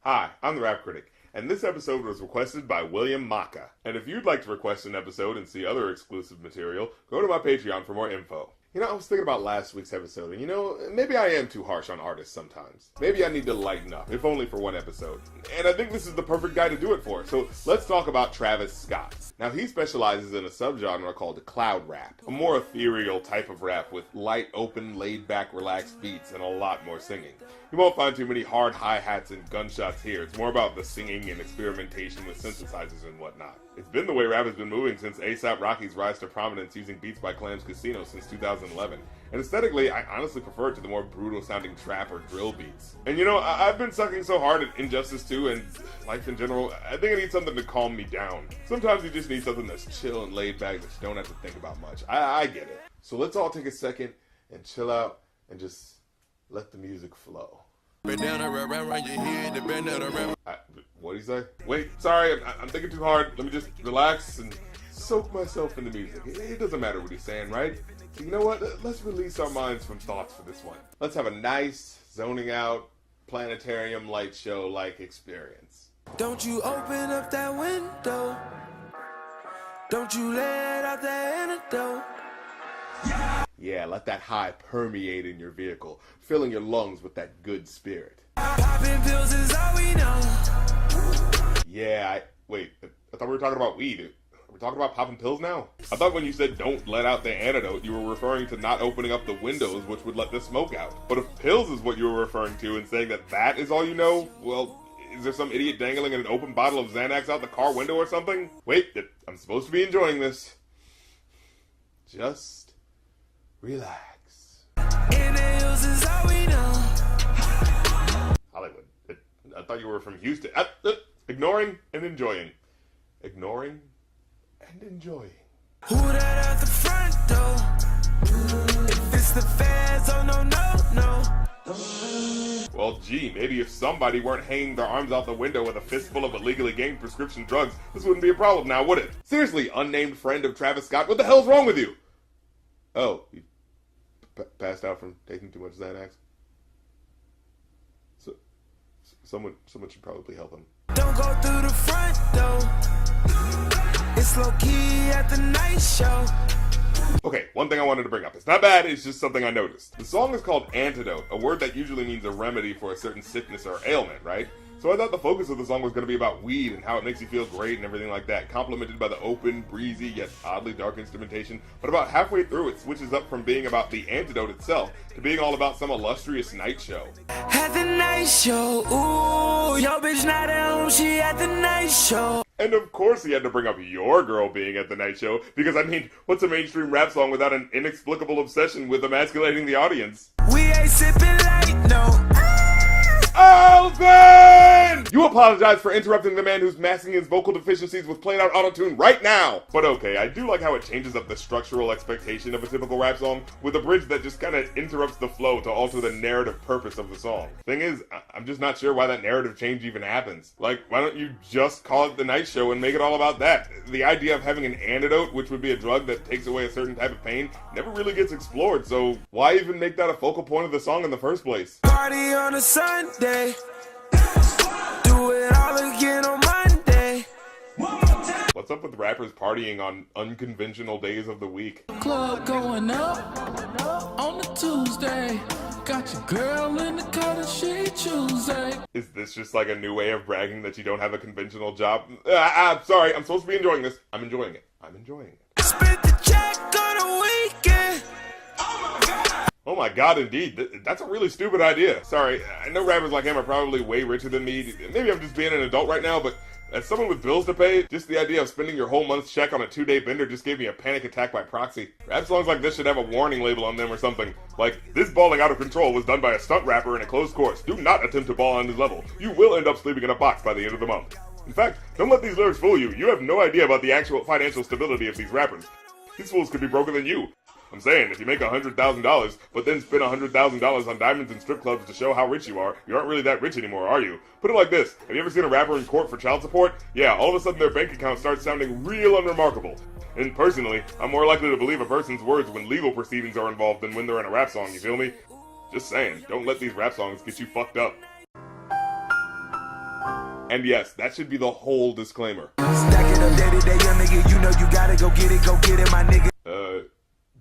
Hi, I'm the Rap Critic, and this episode was requested by William Maka. And if you'd like to request an episode and see other exclusive material, go to my Patreon for more info. I was thinking about last week's episode, and maybe I am too harsh on artists sometimes. Maybe I need to lighten up, if only for one episode. And I think this is the perfect guy to do it for, so let's talk about Travis Scott. Now, he specializes in a subgenre called cloud rap, a more ethereal type of rap with light, open, laid-back, relaxed beats and a lot more singing. You won't find too many hard hi-hats and gunshots here. It's more about the singing and experimentation with synthesizers and whatnot. It's been the way rap has been moving since A$AP Rocky's rise to prominence using Beats by Clam's Casino since 2011. And aesthetically, I honestly prefer it to the more brutal-sounding trap or drill beats. And I've been sucking so hard at Injustice 2 and life in general, I think I need something to calm me down. Sometimes you just need something that's chill and laid back that you don't have to think about much. I get it. So let's all take a second and chill out and just let the music flow. What do you say? Wait, sorry, I'm thinking too hard. Let me just relax and soak myself in the music. It doesn't matter what he's saying, right? So you know what? Let's release our minds from thoughts for this one. Let's have a nice, zoning out, planetarium light show-like experience. Don't you open up that window. Don't you let out that antidote. Yeah, let that high permeate in your vehicle, filling your lungs with that good spirit. Popping pills is all we know. Yeah, wait, I thought we were talking about weed. Are we talking about popping pills now? I thought when you said don't let out the antidote, you were referring to not opening up the windows, which would let the smoke out. But if pills is what you were referring to and saying that is all you know, well, is there some idiot dangling an open bottle of Xanax out the car window or something? Wait, I'm supposed to be enjoying this. Just relax. Inhales is all we know. Hollywood. I thought you were from Houston. Ignoring and enjoying. Ignoring and enjoying. Who that at the front door? If it's the feds, oh no. Well, gee, maybe if somebody weren't hanging their arms out the window with a fistful of illegally gained prescription drugs, this wouldn't be a problem now, would it? Seriously, unnamed friend of Travis Scott, what the hell's wrong with you? Oh, you passed out from taking too much Xanax? So, someone should probably help him. Don't go through the front door. It's low-key at the night show. Okay, one thing I wanted to bring up. It's not bad, it's just something I noticed. The song is called Antidote, a word that usually means a remedy for a certain sickness or ailment, right? So I thought the focus of the song was going to be about weed and how it makes you feel great and everything like that, complemented by the open, breezy, yet oddly dark instrumentation. But about halfway through, it switches up from being about the antidote itself to being all about some illustrious night show. At the night show, ooh, your bitch not at home, she at the night show. And of course he had to bring up your girl being at the night show, because what's a mainstream rap song without an inexplicable obsession with emasculating the audience? We ain't sipping light, no. Alvin! You apologize for interrupting the man who's masking his vocal deficiencies with played out autotune right now! But okay, I do like how it changes up the structural expectation of a typical rap song with a bridge that just kind of interrupts the flow to alter the narrative purpose of the song. Thing is, I'm just not sure why that narrative change even happens. Like, why don't you just call it The Night Show and make it all about that? The idea of having an antidote, which would be a drug that takes away a certain type of pain, never really gets explored, so why even make that a focal point of the song in the first place? Party on a Sunday. Do it all again on Monday. What's up with rappers partying on unconventional days of the week? Club going up on the Tuesday. Got your girl in the car, she Tuesday. Is this just like a new way of bragging that you don't have a conventional job? Sorry, I'm supposed to be enjoying this. I'm enjoying it. Spent the check on a weekend. Oh my god, indeed. That's a really stupid idea. Sorry, I know rappers like him are probably way richer than me. Maybe I'm just being an adult right now, but as someone with bills to pay, just the idea of spending your whole month's check on a 2-day bender just gave me a panic attack by proxy. Rap songs like this should have a warning label on them or something. Like, this balling out of control was done by a stunt rapper in a closed course. Do not attempt to ball on his level. You will end up sleeping in a box by the end of the month. In fact, don't let these lyrics fool you. You have no idea about the actual financial stability of these rappers. These fools could be broker than you. I'm saying, if you make $100,000, but then spend $100,000 on diamonds and strip clubs to show how rich you aren't really that rich anymore, are you? Put it like this, have you ever seen a rapper in court for child support? Yeah, all of a sudden their bank account starts sounding real unremarkable. And personally, I'm more likely to believe a person's words when legal proceedings are involved than when they're in a rap song, you feel me? Just saying, don't let these rap songs get you fucked up. And yes, that should be the whole disclaimer. Stack it up day to day, young nigga. You know you gotta go get it, my nigga.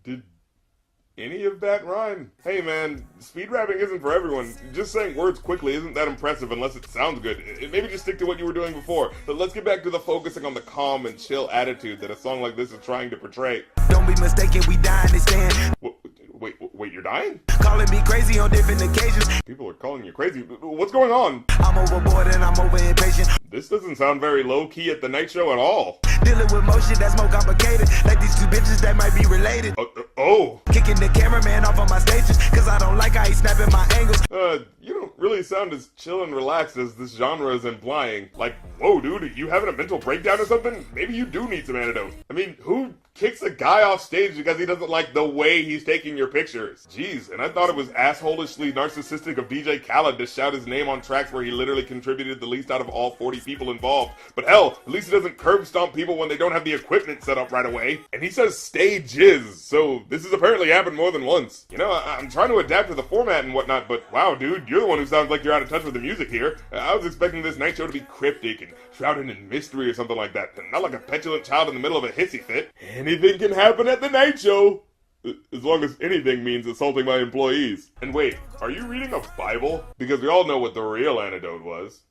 Did any of that rhyme? Hey man, speed rapping isn't for everyone. Just saying words quickly isn't that impressive unless it sounds good. Maybe just stick to what you were doing before. But let's get back to the focusing on the calm and chill attitude that a song like this is trying to portray. Don't be mistaken, we dying to stand. Wait, you're dying? Calling me crazy on different occasions. People are calling you crazy. What's going on? I'm overboard and I'm over impatient. This doesn't sound very low-key at the night show at all. Dealing with motion that's more complicated. Like these two bitches that might be related. Oh. Kicking the cameraman off on my stages, cause I don't like how he's snapping my angles. You don't really sound as chill and relaxed as this genre is implying. Like, whoa, dude, are you having a mental breakdown or something? Maybe you do need some antidote. I mean, who kicks a guy off stage because he doesn't like the way he's taking your pictures? Jeez, and I thought it was assholishly narcissistic of DJ Khaled to shout his name on tracks where he literally contributed the least out of all 40 people involved. But hell, at least he doesn't curb stomp people when they don't have the equipment set up right away. And he says stay jizz, so this has apparently happened more than once. You know, I'm trying to adapt to the format and whatnot, but wow, dude, you're the one who sounds like you're out of touch with the music here. I was expecting this night show to be cryptic and shrouded in mystery or something like that, not like a petulant child in the middle of a hissy fit. Anything can happen at the night show. As long as anything means assaulting my employees. And wait, are you reading a Bible? Because we all know what the real antidote was.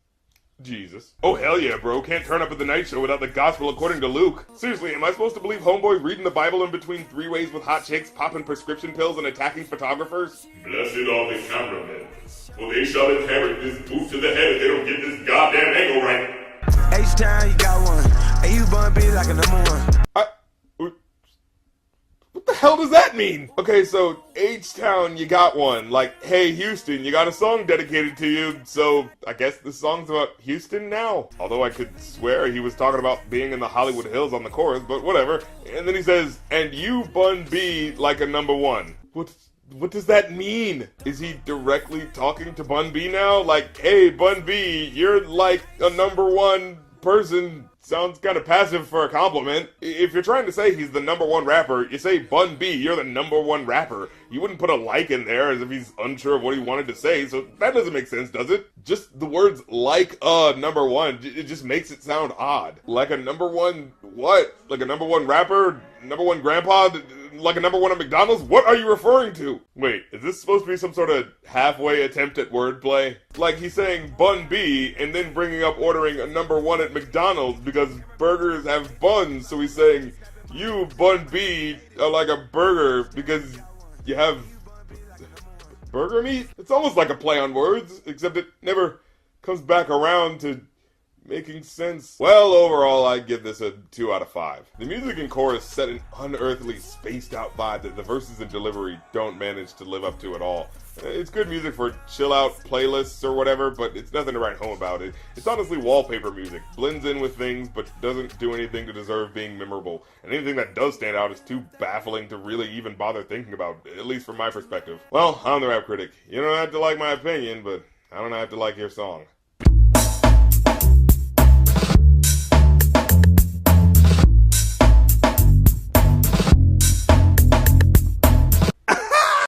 Jesus. Oh hell yeah, bro. Can't turn up at the night show without the gospel according to Luke. Seriously, am I supposed to believe homeboy reading the Bible in between three ways with hot chicks, popping prescription pills, and attacking photographers? Blessed are the cameramen, for they shall inherit this booth to the head if they don't get this goddamn angle right. H-Town, you got one. Hey, you bun be like a number one. What the hell does that mean? Okay, so H-Town, you got one. Like, hey Houston, you got a song dedicated to you, so I guess the song's about Houston now. Although I could swear he was talking about being in the Hollywood Hills on the chorus, but whatever. And then he says, and you Bun B like a number one. What does that mean? Is he directly talking to Bun B now? Like, hey Bun B, you're like a number one person. Sounds kind of passive for a compliment. If you're trying to say he's the number one rapper, you say Bun B, you're the number one rapper. You wouldn't put a like in there as if he's unsure of what he wanted to say, so that doesn't make sense, does it? Just the words like a number one, it just makes it sound odd. Like a number one what? Like a number one rapper? Number one grandpa? Like a number one at McDonald's? What are you referring to? Wait, is this supposed to be some sort of halfway attempt at wordplay? Like he's saying Bun B and then bringing up ordering a number one at McDonald's because burgers have buns, so he's saying you Bun B are like a burger because you have burger meat? It's almost like a play on words, except it never comes back around to making sense. Well, overall, I'd give this a 2 out of 5. The music and chorus set an unearthly, spaced out vibe that the verses and delivery don't manage to live up to at all. It's good music for chill out playlists or whatever, but it's nothing to write home about. It's honestly wallpaper music. Blends in with things, but doesn't do anything to deserve being memorable. And anything that does stand out is too baffling to really even bother thinking about, at least from my perspective. Well, I'm the Rap Critic. You don't have to like my opinion, but I don't have to like your song.